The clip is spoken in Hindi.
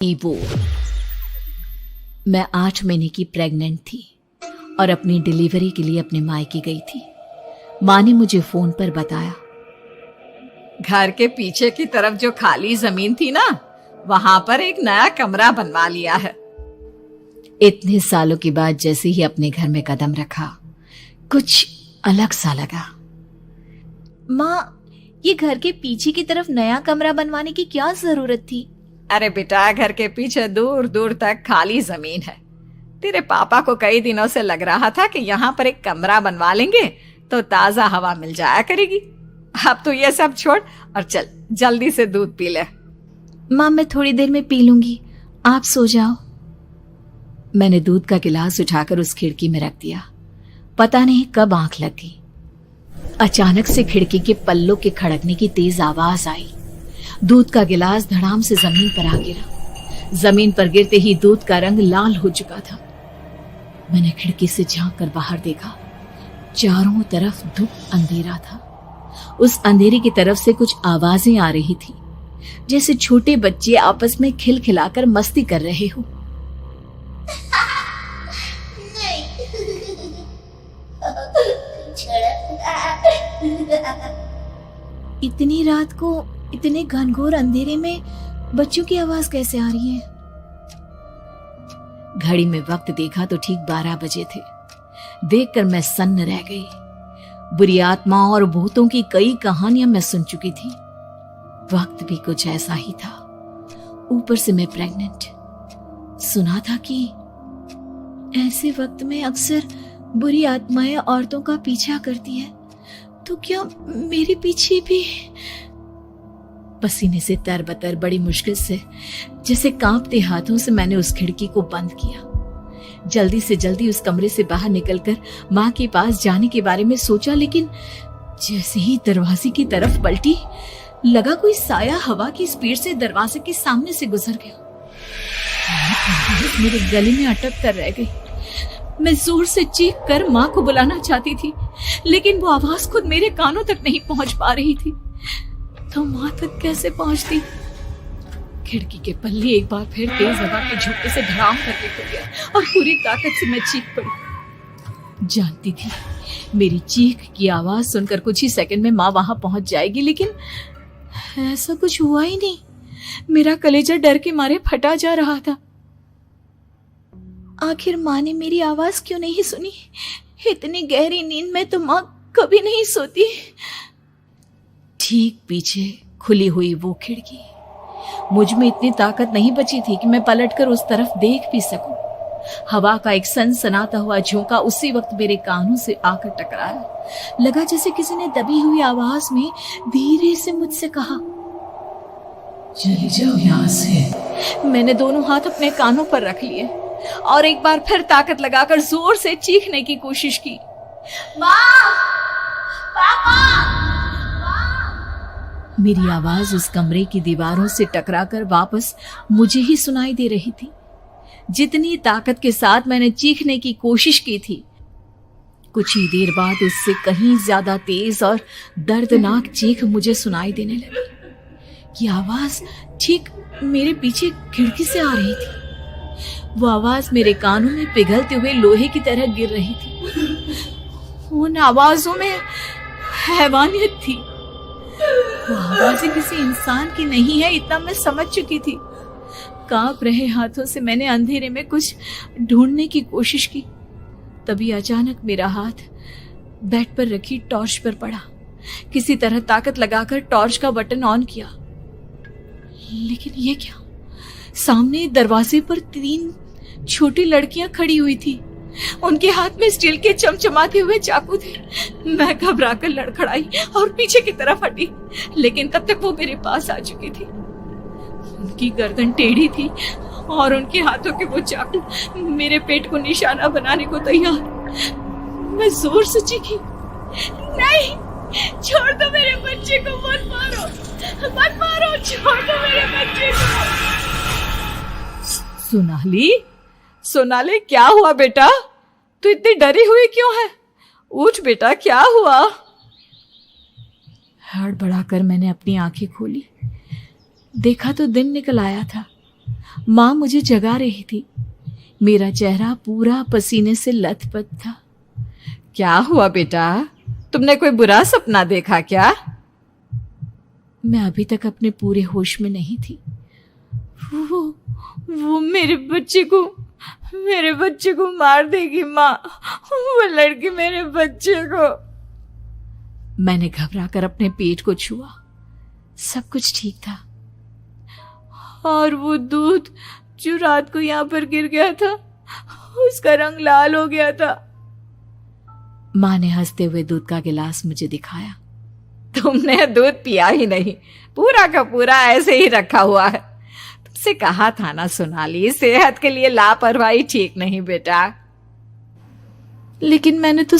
वो मैं 8 महीने की प्रेग्नेंट थी और अपनी डिलीवरी के लिए अपने मायके गई थी। माँ ने मुझे फोन पर बताया, घर के पीछे की तरफ जो खाली जमीन थी ना, वहां पर एक नया कमरा बनवा लिया है। इतने सालों के बाद जैसे ही अपने घर में कदम रखा, कुछ अलग सा लगा। माँ, ये घर के पीछे की तरफ नया कमरा बनवाने की क्या जरूरत थी? अरे बेटा, घर के पीछे दूर दूर तक खाली जमीन है। तेरे पापा को कई दिनों से लग रहा था कि यहाँ पर एक कमरा बनवा लेंगे तो ताजा हवा मिल जाया करेगी। अब तो ये सब छोड़ और चल जल्दी से दूध पी ले। माँ, मैं थोड़ी देर में पी लूंगी, आप सो जाओ। मैंने दूध का गिलास उठाकर उस खिड़की में रख दिया। पता नहीं कब आंख लग गई। अचानक से खिड़की के पल्लों के खड़कने की तेज आवाज आई। दूध का गिलास धड़ाम से जमीन पर आ गिरा। जमीन पर गिरते ही दूध का रंग लाल हो चुका था। मैंने खिड़की से झांक कर बाहर देखा। चारों तरफ धूप अंधेरा था। उस अंधेरे की तरफ से कुछ आवाजें आ रही थी, जैसे छोटे बच्चे आपस में खिलखिलाकर मस्ती कर रहे हो। इतनी रात को इतने घनघोर अंधेरे में बच्चों की आवाज कैसे आ रही है? घड़ी में वक्त देखा तो ठीक 12 बजे थे। देखकर मैं सन्न रह गई। बुरी आत्माओं और भूतों की कई कहानियां मैं सुन चुकी थी। वक्त भी कुछ ऐसा ही था। ऊपर से मैं प्रेग्नेंट। सुना था कि ऐसे वक्त में अक्सर बुरी आत्माएं औरतों का पीछा करती है, तो क्या मेरे पीछे भी? पसीने से तरबतर बड़ी मुश्किल से, जैसे कांपते हाथों से मैंने उस खिड़की को बंद किया। जल्दी से जल्दी उस कमरे से बाहर निकलकर माँ के पास जाने के बारे में सोचा, लेकिन जैसे ही दरवाजे की तरफ पलटी, लगा कोई साया हवा की स्पीड से दरवाजे के सामने से गुजर गया। मेरे गले में अटक कर रह गई। मैं जोर से चीख कर माँ को बुलाना चाहती थी, लेकिन वो आवाज खुद मेरे कानों तक नहीं पहुंच पा रही थी। तो माँ तक कैसे पहुंचती? खिड़की के पल्ले एक बार फिर तेज हवा के झोंके से धड़ाम करके खुल गया और पूरी ताकत से मैं चीख पड़ी। जानती थी मेरी चीख की आवाज सुनकर कुछ ही सेकंड में माँ वहां पहुंच जाएगी, लेकिन ऐसा कुछ हुआ ही नहीं। मेरा कलेजा डर के मारे फटा जा रहा था। आखिर माँ ने मेरी आवाज क्यों नहीं सुनी? इतनी गहरी नींद में तो माँ कभी नहीं सोती। ठीक पीछे खुली हुई वो खिड़की। मुझ में इतनी ताकत नहीं बची थी कि मैं पलटकर उस तरफ देख भी सकूं। हवा का एक सनसनाता हुआ झोंका उसी वक्त मेरे कानों से आकर टकराया। लगा जैसे किसी ने दबी हुई आवाज में धीरे से मुझसे कहा, चली जाओ यहाँ से। मैंने दोनों हाथ अपने कानों पर रख लिए और एक बार फिर ताकत लगाकर जोर से चीखने की कोशिश की। माँ! पापा! मेरी आवाज उस कमरे की दीवारों से टकराकर वापस मुझे ही सुनाई दे रही थी। जितनी ताकत के साथ मैंने चीखने की कोशिश की थी, कुछ ही देर बाद उससे कहीं ज्यादा तेज और दर्दनाक चीख मुझे सुनाई देने लगी। ये आवाज ठीक मेरे पीछे खिड़की से आ रही थी। वो आवाज मेरे कानों में पिघलते हुए लोहे की तरह गिर रही थी। उन आवाजों में हैवानियत थी। वो आवाजें किसी इंसान की नहीं है, इतना मैं समझ चुकी थी। कांप रहे हाथों से मैंने अंधेरे में कुछ ढूंढने की कोशिश की। तभी अचानक मेरा हाथ बेड पर रखी टॉर्च पर पड़ा। किसी तरह ताकत लगाकर टॉर्च का बटन ऑन किया, लेकिन ये क्या? सामने दरवाजे पर 3 छोटी लड़कियां खड़ी हुई थी। उनके हाथ में स्टील के चमचमाते हुए चाकू थे। मैं घबराकर लड़खड़ाई और पीछे की तरफ हटी, लेकिन तब तक वो मेरे पास आ चुकी थी। उनकी गर्दन टेढ़ी थी और उनके हाथों के वो चाकू मेरे पेट को निशाना बनाने को तैयार। मैं जोर से चीखी, नहीं, छोड़ दो मेरे बच्चे को, मत मारो, मत मारो, छोड़ दो मेरे बच्चे को। सोनाली, क्या हुआ बेटा? तू इतनी डरी हुई क्यों है? उठ बेटा, क्या हुआ? हड़बड़ाकर मैंने अपनी आंखें खोली। देखा तो दिन निकल आया था। माँ मुझे जगा रही थी। मेरा चेहरा पूरा पसीने से लथपथ था। क्या हुआ बेटा, तुमने कोई बुरा सपना देखा क्या? मैं अभी तक अपने पूरे होश में नहीं थी। वो मेरे बच्चे को मार देगी माँ। वो लड़की मेरे बच्चे को। मैंने घबराकर अपने पेट को छुआ। सब कुछ ठीक था। और वो दूध जो रात को यहाँ पर गिर गया था, उसका रंग लाल हो गया था। माँ ने हंसते हुए दूध का गिलास मुझे दिखाया। तुमने दूध पिया ही नहीं, पूरा का पूरा ऐसे ही रखा हुआ है। तुमसे कहा था ना सोनाली, सेहत के लिए लापरवाही ठीक नहीं बेटा। लेकिन मैंने तो